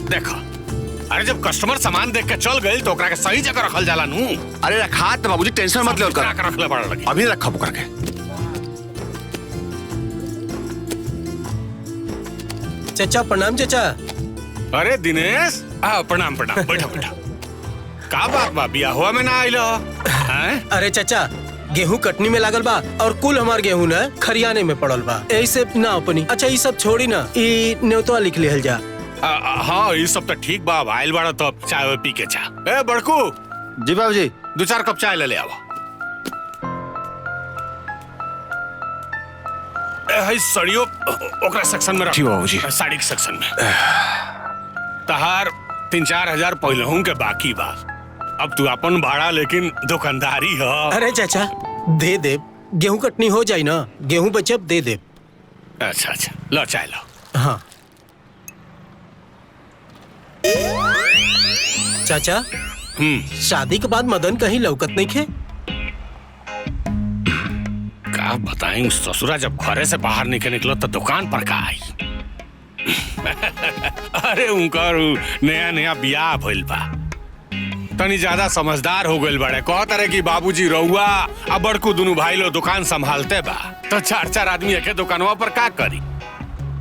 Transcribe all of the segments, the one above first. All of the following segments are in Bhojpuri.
देखो, अरे जब कस्टमर सामान देख के चल गए तो ओकरा के सही जगह रखल जाला नू। अरे रखा तो बाबूजी, टेंशन मत लो। रखले पड़ लगी अभी रखा पुकर के। चाचा प्रणाम चाचा। अरे दिनेश, प्रणाम प्रणाम, बैठो बैठो। का बात बा, बियाहुआ में ना आइलो? अरे चाचा, गेहूं कटनी में लागल बा और कुल हमार गेहूं न खरियाने में पड़ल बा, ऐसे ना अपनी। अच्छा ये सब छोड़ी ना, ई न्योता लिख लिहल जा। हाँ ये सब तो ठीक बा, आइल बाड़ा तो चाय पी के जा। ए बड़कू। जी बाबूजी। 2-4 कप चाय ले आओ। सड़ियो ओकरा सेक्शन में रखो बाबूजी, साड़ी के सेक्शन में। तहार 3-4 हजार पहलहू के बाकी बा। अब तू अपन भाड़ा, लेकिन दुकानदारी है। अरे चाचा दे दे, गेहूं कटनी हो जाए ना, गेहूं बचब दे दे। अच्छा अच्छा, लो चाय लो। हाँ चाचा, शादी के बाद मदन कहीं लौकत नहीं खे? का बताएं, ससुरा जब घरे से बाहर निकलो तो दुकान पर का आई। अरे उनका नया नया बियाह भइल बा, तनी ज्यादा समझदार हो गइल बड़े। कहत रहे कि बाबूजी रहुआ अब बड़कू दोनों भाई लो दुकान संभालते बा, तो 4-4 आदमी एके दुकानवा पर का करी।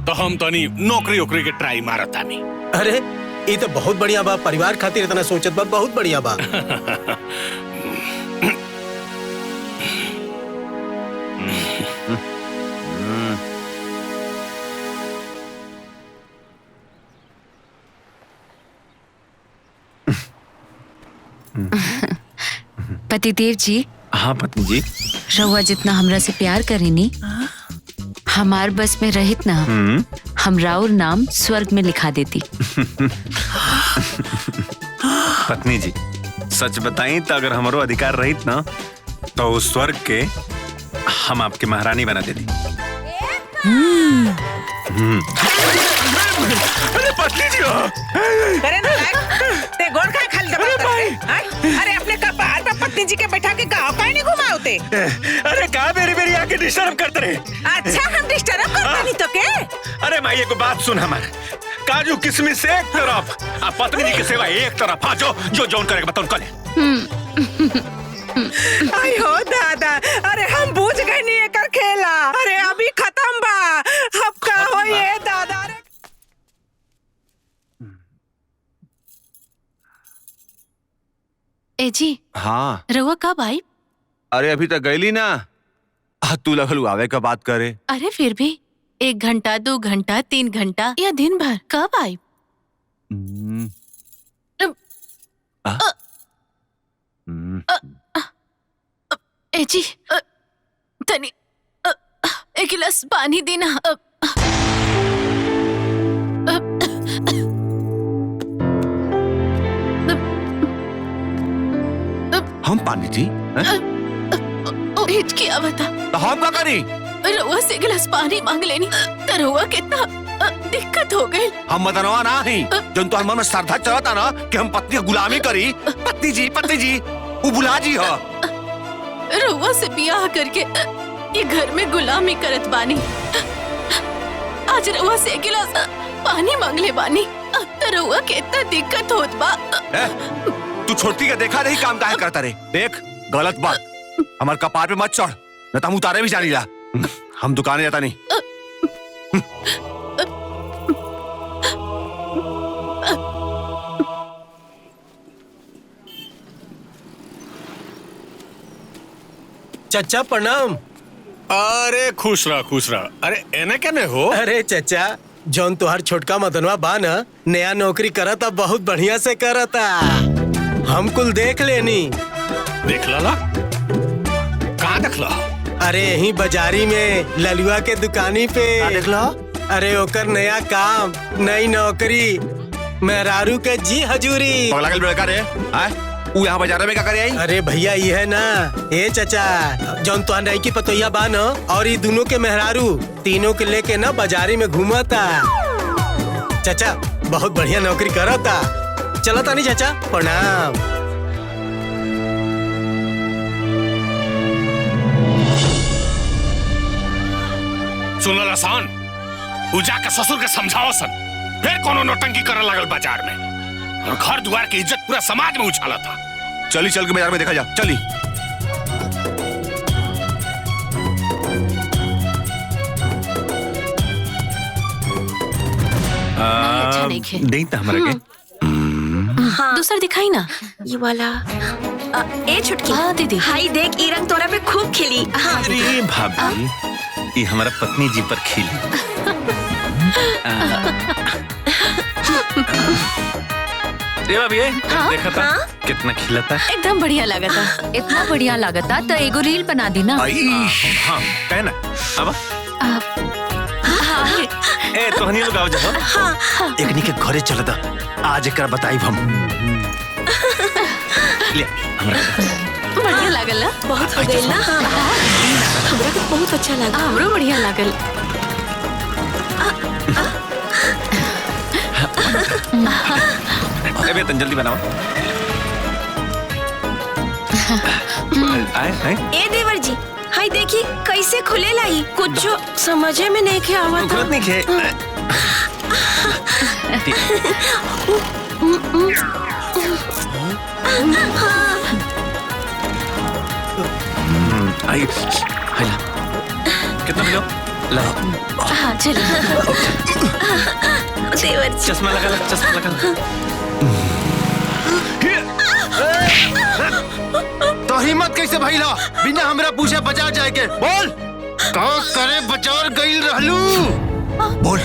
तो हम तनी नौकरी ओकरी के ट्राई मारतानी। अरे ये तो बहुत बढ़िया बा, परिवार खातिर इतना सोचत बा, बहुत बढ़िया बा। पतिदेव जी। हाँ पत्नी जी। रहुआ जितना हमरा से प्यार करेनी, हमार बस में रहित ना, हम राउर नाम स्वर्ग में लिखा देती। पत्नी जी सच बताई तो अगर हमारो अधिकार रहित ना, तो उस स्वर्ग के हम आपके महारानी बना देती। अरे पत्नी जी अरे ते गोड़ का खाली दबा। अरे अपने कपार पे पत्नी जी के बैठा के गाँव का नहीं घुमाओते। अरे कहा मेरी आके डिस्टर्ब करते रहे। अच्छा हम डिस्टर्ब करते नहीं तो के? अरे माँ ये को बात सुन, हमारे काजू किशमिश एक तरफ, पत्नी जी की सेवा एक तरफ। हाँ जो जौन करेगा बताओ करे। आई हो दादा, अरे हम बूझ गए नहीं एकर खेला। अरे अभी खत्म बा, अब का हो ये दादा। ए जी। हाँ रहुआ कब आई? अरे अभी तक गईली ना, तू लगल आवे का बात करे। अरे फिर भी 1 घंटा 2 घंटा 3 घंटा या दिन भर, कब आई? ए जी तनी 1 गिलास पानी देना। हम पानी जी क्या बता, तो हम क्या करी? रहुआ से 1 गिलास पानी मांग लेनी तो रहुआ कितना दिक्कत हो गई। हम मदनवा ना ही जन तो मन में श्रद्धा चलता ना कि हम पत्नी की गुलामी करी। पत्नी जी वो बुला जी हो। रहुआ से बियाह करके ये घर में गुलामी करत बानी, आज रहुआ से 1 गिलास पानी मांग ले बानी तो रहुआ के इतना दिक्कत होत बा। तू छोटी का देखा नहीं काम काहे करता रे। देख गलत बात हमारे कपार पे मत चढ़, न तो हम उतारे भी जानी ला। हम दुकाने जाता नहीं। चाचा प्रणाम। अरे खुश रह। अरे एने केने हो? अरे चाचा, जौन तुहार छोटका मदनवा बा ना, नया नौकरी करता, बहुत बढ़िया से करता। हम कुल देख लेनी। देख ला? कहाँ देख ला? अरे यही बाजारी में ललुआ के दुकानी पे। देख लो। अरे ओकर नया काम, नई नौकरी, मेहरारू के जी हजूरी। पगला के लड़का रे, वो यहाँ बाजार में क्या करे आई? अरे भैया ये है ना, ए चाचा, जौन तुहार नई की पतोहिया बा ना और ये दोनों के मेहरारू, तीनों के लेके ना बाजारी में घूमता। चाचा बहुत बढ़िया नौकरी करता। चलता नहीं चाचा, प्रणाम। सुन लसान, उ जाके ससुर के समझाओ सन फिर कोनो नौटंकी करे लगल बाजार में और घर द्वार की इज्जत पूरा समाज में उछाला था। चली चल के बाजार में देखा जा, चली। अच्छा नहीं खे। नहीं था हमारे के दूसरा दिखाई ना। ये वाला ए छुटकी। हाँ दीदी। हाय देख, ये रंग तोरा पे खूब खिली। हाँ अरे भाभी, ये हमारा पत्नी जी पर खिली। ये भाभी, देखा था कितना खिला था। एकदम बढ़िया लगा था। इतना बढ़िया लागता तो एगो रील बना दी ना। हाँ कहे ना। अब ए तोहनी लोग आओ जाओ। एकनी के घरे चल दा, आज एकरा बताई हम। ले हमरा बढ़िया लागल ना। बहुत हो गई ना। हाँ हमरा को बहुत अच्छा लगा। हमरो बढ़िया लागल। ए बेतन जल्दी बनाओ। आए आए। ए देवर जी, हाय देखी कैसे खुले लाई, कुछ समझे में नहीं खे आवत। गलत नहीं खे। आई हाय ला। कितना मिलो? ला। हाँ चल। देवर जी चश्मा लगा ला, चश्मा लगा ला। तो हिम्मत कैसे भइला बिना हमरा पूछे बाजार जाए के? बोल का करे बाजार गइल रहलू? बोल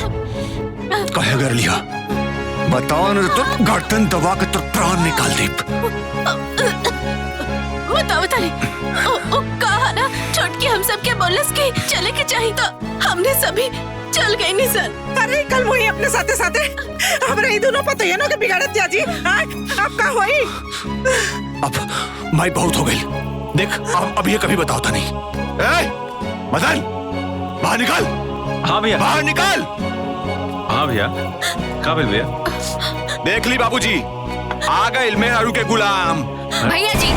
कहे कर लिया, बताओ न तो गर्दन दबा के तो प्राण निकाल दे। बताओ ताली। ओ कहा ना छोटकी हम सब के बोलस की चले के चाहिए तो हमने सभी चल गए नहीं सर। अरे कल वही अपने साथे साथे हमरे दोनों पतो ये ना के बिगाड़त जा जी। अब का होई? अब माई बहुत हो गई। देख अब ये कभी बताओ नहीं। ए, मदन बाहर निकाल। हाँ भैया। बाहर निकाल। हाँ भैया। काबिल भैया। देख ली बाबूजी, आ गए मेहरारू के गुलाम। भैया जी,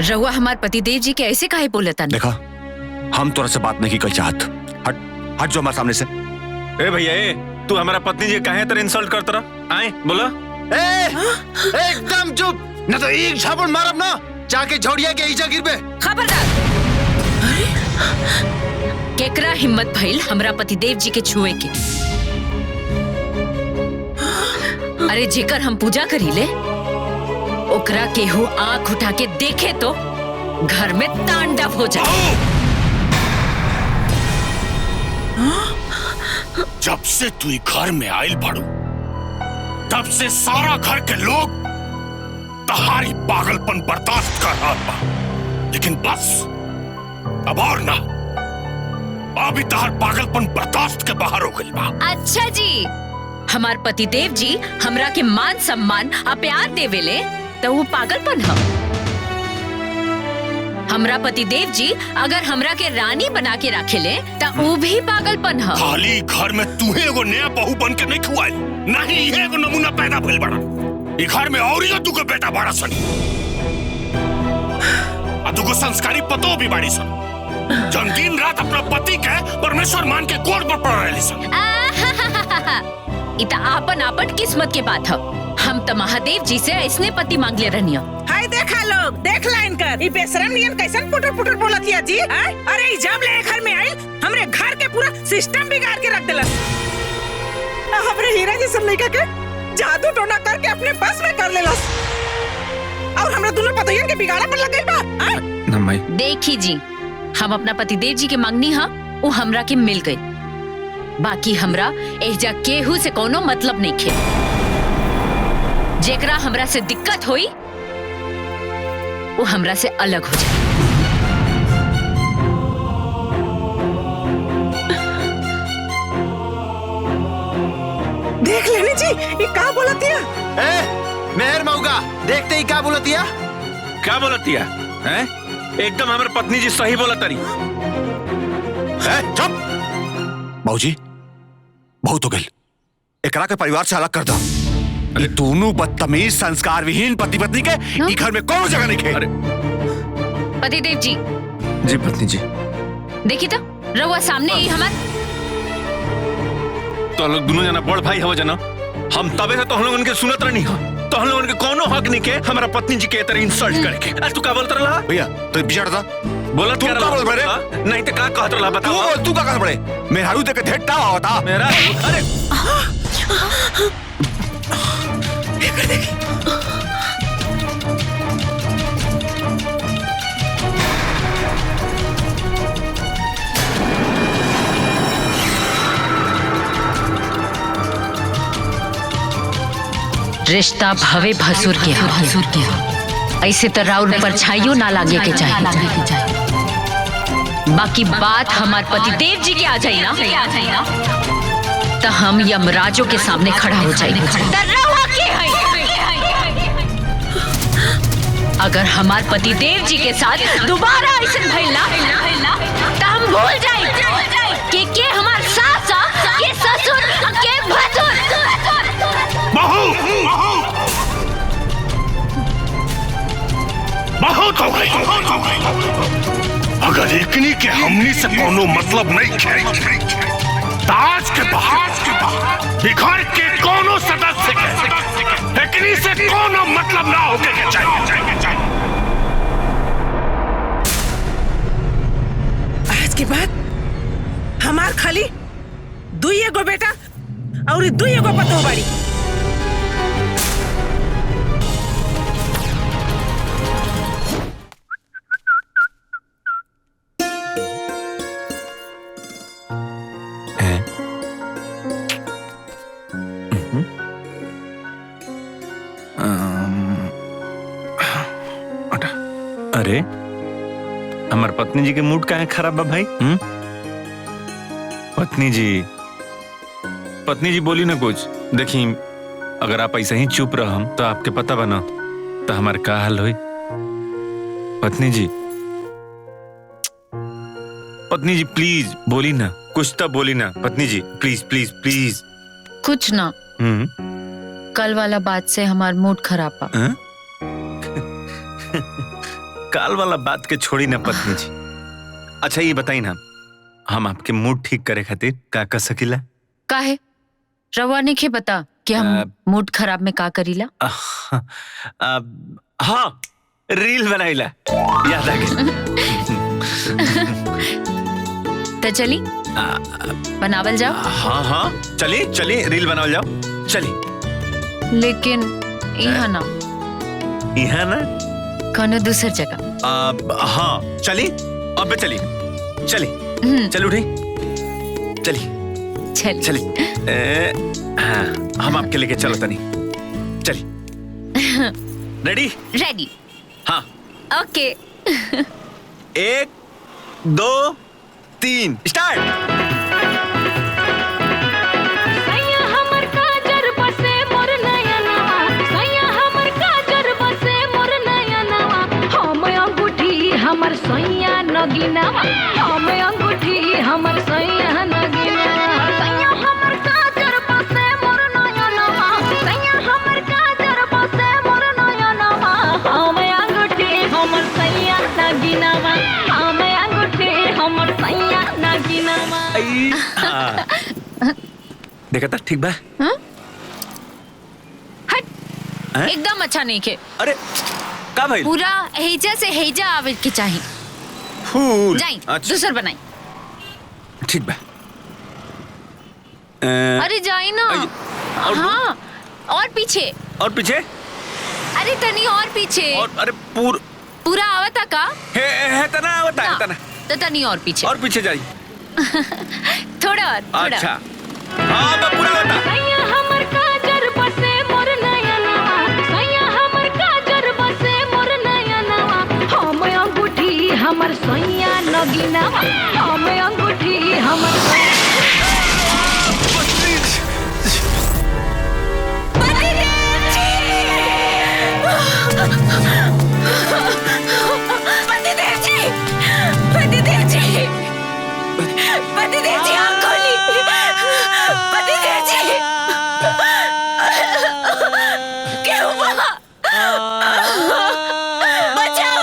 रहुआ हमार पतिदेव जी के ऐसे काहे बोलता? देखा हम तोरा से बात नहीं कर चाहत। हट हट जो हमारे सामने से। ए भैया, ए तू हमारा पत्नी जी काहे तरह इंसल्ट करता रहा? आए बोला। एकदम चुप, न तो एक झापड़ मारब ना, जाके झोड़िया के ईजा गिरबे। खबरदार! केकरा हिम्मत भइल हमरा पतिदेव जी के छुए के? अरे जेकर हम पूजा करीले ओकरा केहू आंख उठा के देखे तो घर में तांडव हो जाए। जब से तू घर में आयल पड़ू तब से सारा घर के लोग तहारी पागलपन बर्दाश्त कर रहा था, लेकिन बस अब और ना, अभी तहार पागलपन बर्दाश्त के बाहर हो गई बा। अच्छा जी, हमार पतिदेव जी हमरा के मान सम्मान आ प्यार देवेले तो वो पागलपन है? हमरा पतिदेव जी अगर हमरा के रानी बना के रखेले तो वो भी पागलपन है। खाली घर में तूहे एगो नया बहू बन के नहीं खुआई, नहीं ये एगो नमूना पैदा भइल बड़ा। ई घर में और तू के बेटा बड़ा सन, आ तू को संस्कारी पतो भी बड़ी सन, जन दिन रात अपना पति के परमेश्वर मान के गोड़ पर पड़ रही सन। इता आपन आपन किस्मत के बात है। हम तो महादेव जी से ऐसने पति मांग ले रहनी। हाय देखा लोग, देख लाइन कर ई बेशरम नियन कैसन पुटर पुटर बोलतिया जी। अरे जब ले घर में आइल हमरे घर के पूरा सिस्टम बिगाड़ के रख देलस। हमरे हीरा जैसन लड़का के जादू टोना करके अपने बस में कर लेलस, और हमरा दोनों पतोहियन के बिगाड़ा पर लग गइल बा। ना माई। देखी जी, हम अपना पतिदेव जी के मांगनी हा वो हमरा के मिल गई। बाकी हमरा एजा केहू से कोनो मतलब नहीं खे। जेकरा हमरा से दिक्कत होई वो हमरा से अलग हो जाए। देख लेनी जी ये का बोलतिया। मेहर मऊगा, देखते ही क्या बोलतिया। क्या बोलतिया? हैं? एकदम हमारे पत्नी जी सही बोला तरी। चुप बाबूजी, बहुत हो गई। एकरा के परिवार से अलग कर दो। ये दोनों बदतमीज संस्कार विहीन पति पत्नी के ई घर में कौन जगह नहीं खे। अरे पतिदेव जी। जी पत्नी जी। देखी तो रहुआ सामने ही हमार। तो लोग दोनों जना बड़ भाई हो जना, हम तबे से तो हम लोग उनके सुनत रहनी हो, तो हम लोग उनके कोनो हक नहीं के हमारा पत्नी जी के तरह इंसल्ट करके। आज तू का बोलत रहा भैया तो बिचार था बोलत तू क्या का बोल बड़े? रहा नहीं तो का कहत रहा बताओ। तू का कहत बड़े? मेहरारू देख के धेटा होता मेरा अरे रिश्ता भवे भसुर के हा। ऐसे तो राउर परछाइयों ना लागे के चाहिए। बाकी बात हमार पतिदेव जी के आ जाई ना तो हम यमराजों के सामने खड़ा हो जाएंगे। अगर हमार पतिदेव जी के साथ दोबारा ऐसे भइल ना तो हम भूल जाए कि हमार सास के ससुर के भसुर। बहुत हो गई। अगर एकनी के हमनी से कोनो मतलब नहीं है, ताज के बाद बिखर के कोनो सदस्य के एकनी से कोनो मतलब ना होके के चाहिए। आज के बाद हमार खाली दुई गो बेटा और दुई गो पतो बाड़ी। अरे हमार पत्नी जी के मूड काहे खराब बा भाई? पत्नी जी बोली ना कुछ। देखी अगर आप ऐसा ही चुप रहम तो आपके पता बना तो हमार का हाल होई। पत्नी जी प्लीज बोली ना, कुछ तो बोली ना पत्नी जी, प्लीज प्लीज प्लीज। कुछ ना, कल वाला बात से हमार मूड खराब बा। काल वाला बात के छोड़ी ना पत्नी जी। अच्छा ये बताई ना, हम आपके मूड ठीक करे खातिर का कर सकीला? काहे रवा ने के बता कि हम मूड खराब में का करीला? हाँ रील बनाईला, याद आ गई। तो चली बनावल जाओ। हाँ हाँ चली चली रील बनावल जाओ चली। लेकिन यहाँ ना, यहाँ ना कोनो दूसर जगह। हाँ चली अब चली चली चल उठी चली चल चली। हाँ हम आपके लेके चलो तनी चली। रेडी? रेडी। हाँ ओके। 1 2 3 स्टार्ट। हमर सैया नगीनावा हमें अंगूठी हमर सैया नगीनावा सैया हमर काजर बसे मोर नयनवा सैया हमर काजर बसे मोर नयनवा हमें अंगूठी हमर सैया नगीनावा हमें अंगूठी हमर सैया नगीनावा। देखा था ठीक बा? हट एकदम अच्छा नहीं के। अरे का भाई? पूरा हेजा से हेजा आवे के चाहिए। फूल जाई दूसर बनाई। ठीक बा। अरे जाई ना। हाँ और पीछे और पीछे। अरे तनी और पीछे और अरे पूरा आवता का है तना आवता है तना तो तनी और पीछे जाई। थोड़ा और अच्छा हाँ मैं पूरा आवता। सैया हमर काजर बसे मोर नयनवा सैया हमर काजर बसे मोर नयनवा हमें अंगूठी हमर सैया नगीनावा हमें अंगूठी हमर पतिदेव जी आँख खोली। पतिदेव जी क्या हुआ? बचाओ।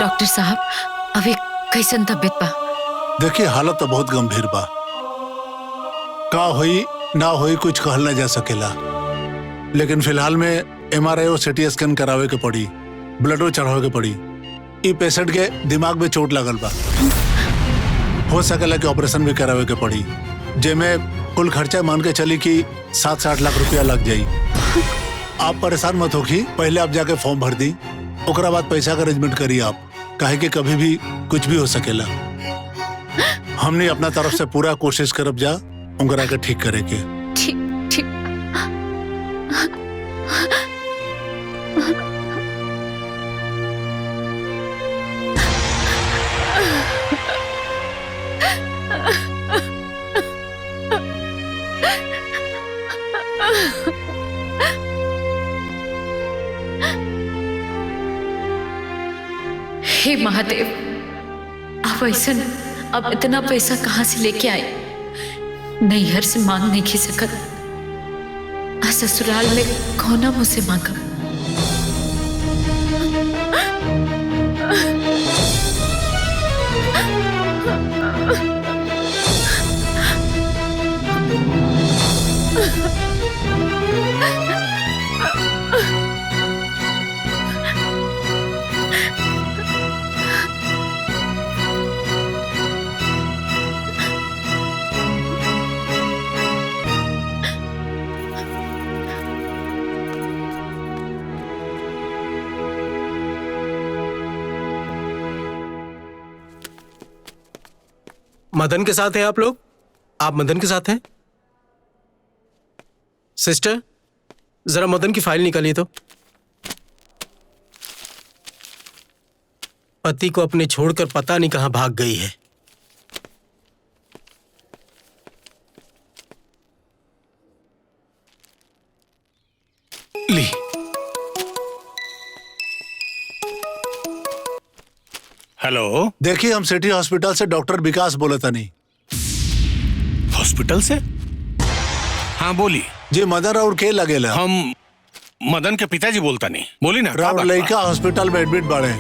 डॉक्टर साहब अभी कैसन तबीयत बा? देखिए हालत तो बहुत गंभीर बा। का होई ना होई कुछ कहल ना जा सकेला, लेकिन फिलहाल में MRI और CT स्कैन करावे के पड़ी, ब्लडो चढ़ावे के पड़ी। ई पेशेंट के दिमाग में चोट लगल बा, हो सकेला कि ऑपरेशन भी करावे के पड़ी, जेमे कुल खर्चा मान के चली कि 7-8 लाख रुपया लग जाई। आप परेशान मत होखी, पहले आप जाके फॉर्म भर दी, ओकरा बाद पैसा का अरेंजमेंट करिए आप, काहे कि कभी भी कुछ भी हो सकेला। हमने अपना तरफ से पूरा कोशिश करब जा उनकरा के ठीक करे के। ठीक ठीक। हे महादेव, अब ऐसा अब इतना पैसा कहाँ से लेके आए? नैहर से मांग नहीं खी सकत, ससुराल में कौना मुझसे मांगा? मदन के साथ हैं आप लोग? आप मदन के साथ हैं? सिस्टर जरा मदन की फाइल निकालिए तो। पति को अपने छोड़कर पता नहीं कहां भाग गई है। ली। हेलो, देखिए हम सिटी हॉस्पिटल से डॉक्टर विकास बोले तनी। हॉस्पिटल से? हाँ बोली। जी मदन और के लगेला? हम मदन के पिताजी बोलता नहीं। बोली ना। राउर लड़का हॉस्पिटल में एडमिट बाड़े।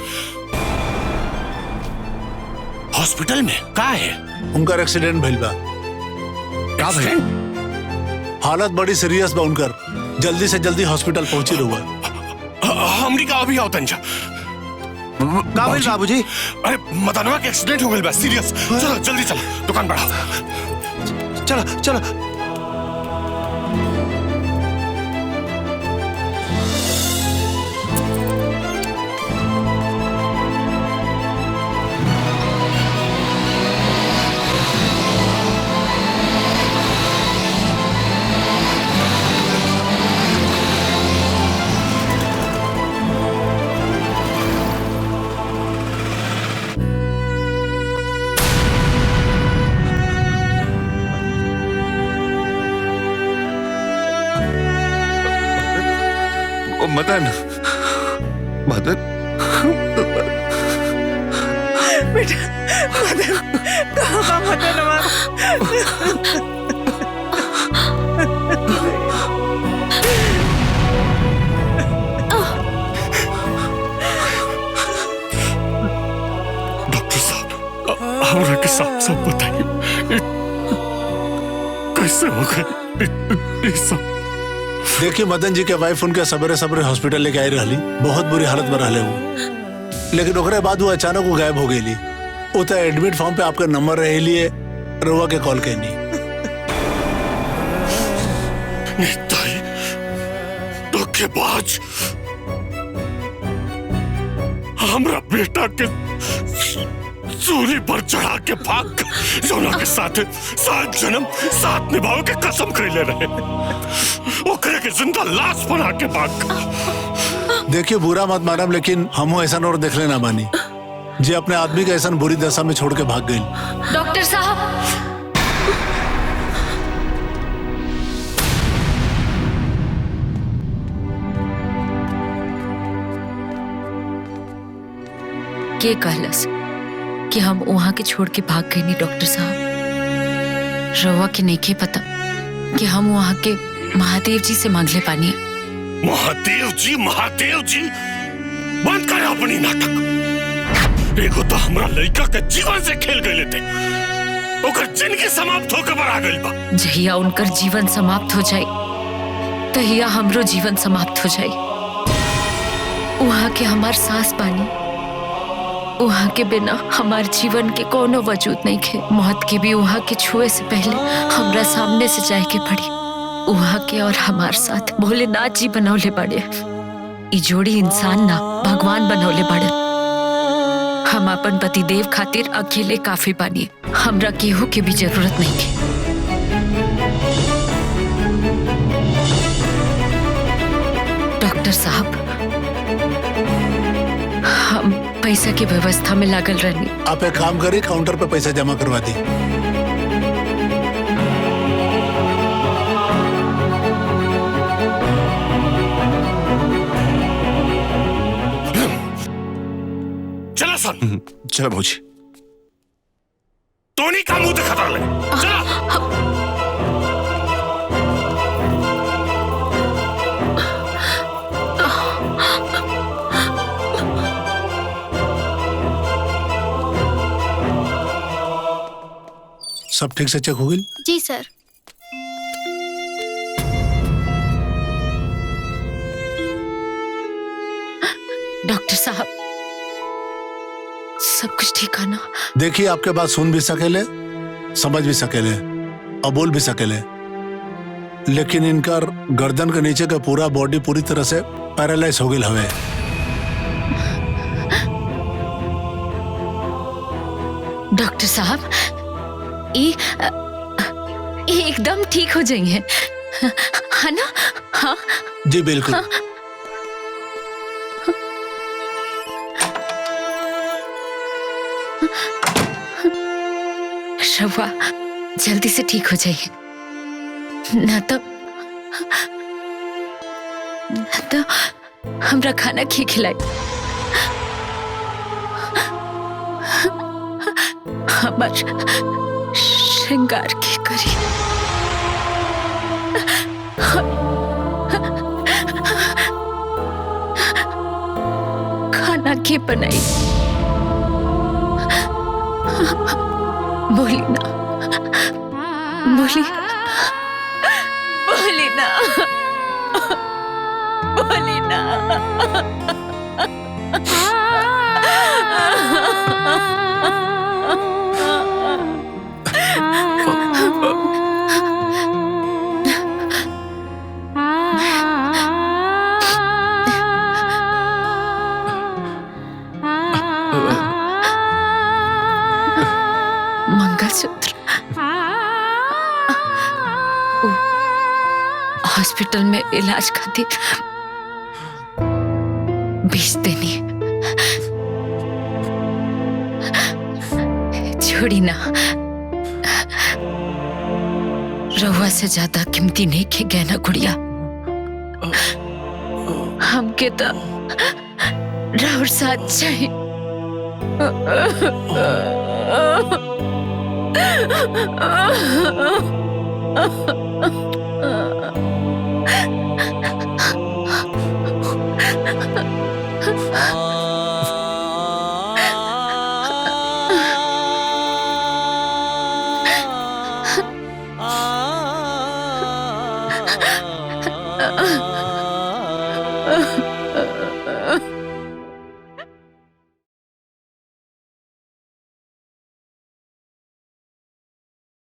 हॉस्पिटल में का है? उनका एक्सीडेंट भइल बा। का भइल? हालत बड़ी सीरियस बा उनकर, जल्दी से जल्दी हॉस्पिटल पहुंची रहुआ। हमरी का अभी आवतन जा। का भइल बाबूजी? अरे मदनवा के एक्सीडेंट हो गइल बा, सीरियस। चलो जल्दी चलो, दुकान बढ़ाओ। चलो चलो। मदन, मदन, बेटा मदन कहाँ बा मदन हमारा? डॉक्टर साहब, हमरा के साथ सब बताइए, कैसे हो गए ये सब? देखिए मदन जी के वाइफ उनके सबरे सबरे हॉस्पिटल लेके आई रहली, बहुत बुरी हालत में रहले वो, लेकिन ओकरे बाद वो अचानक वो गायब हो गई। वो तो एडमिट फॉर्म पे आपका नंबर रहे लिए रउआ के कॉल करनी। धोखेबाज, हमरा बेटा के सूली पर चढ़ा के भाग जोना के साथ 7 जन्म साथ निभाओ के कसम खइले रहे, ओकरे के जिंदा लाश बना के भाग। देखिए बुरा मत मानब, लेकिन हम ऐसा और देखले ना बानी जी अपने आदमी का ऐसा बुरी दशा में छोड़ के भाग गई। डॉक्टर साहब, के कहलस कि हम वहां के छोड़ के भाग गए नहीं? डॉक्टर साहब रवा के नहीं के पता कि हम वहां के महादेव जी से मांगले पानी। महादेव जी, महादेव जी, बंद करें अपनी नाटक। एगो तो हमरा लड़का के जीवन से खेल गए थे, ओकर जिंदगी समाप्त होकर बरा गइल बा। जहिया उनकर जीवन समाप्त हो जाए तहिया हमरो जीवन समाप्त हो जाए। वहाँ के हमार सांस पानी, वहाँ के बिना हमार जीवन के कोनो वजूद नहीं खे। मौत के भी वहाँ के छुए से पहले हमरा सामने से जाए के पड़ी। वहाँ के और हमार साथ भोलेनाथ जी बनौले बड़े। ई जोड़ी इंसान ना भगवान बनौले बड़े। हम अपन पतिदेव खातिर अकेले काफी बानी, हमरा केहू के भी जरूरत नहीं है। डॉक्टर साहब, हम पैसा की व्यवस्था में लागल रहनी। आप एक काम करिए, काउंटर पे पैसा जमा करवा दी। चला सन। चलो भौजी। टोनी का मुंह दिखा रहा। चला। सब ठीक से चेक हो गई? जी सर। डॉक्टर साहब, सब कुछ ठीक है ना? देखिए, आपके बात सुन भी सकेले, समझ भी सकेले और बोल भी सकेले, लेकिन इनकर गर्दन के नीचे का पूरा बॉडी पूरी तरह से पैरालाइज हो गई हवे। डॉक्टर साहब, ये एकदम ठीक हो जाएंगे, है ना? हाँ जी बिल्कुल। हाँ। रवा जल्दी से ठीक हो जाइए, ना तो हमरा खाना खी खिलाई, हमार श्रृंगार की करी, खाना के बनाई। बोली ना, बोली, बोली ना, बोली ना। मंगलसूत्र हॉस्पिटल में इलाज खातिर भेज देनी, छोड़ी ना। रहुआ से ज्यादा कीमती नहीं के गहना गुड़िया, हमके तो राहुल साथ चाहिए। Ah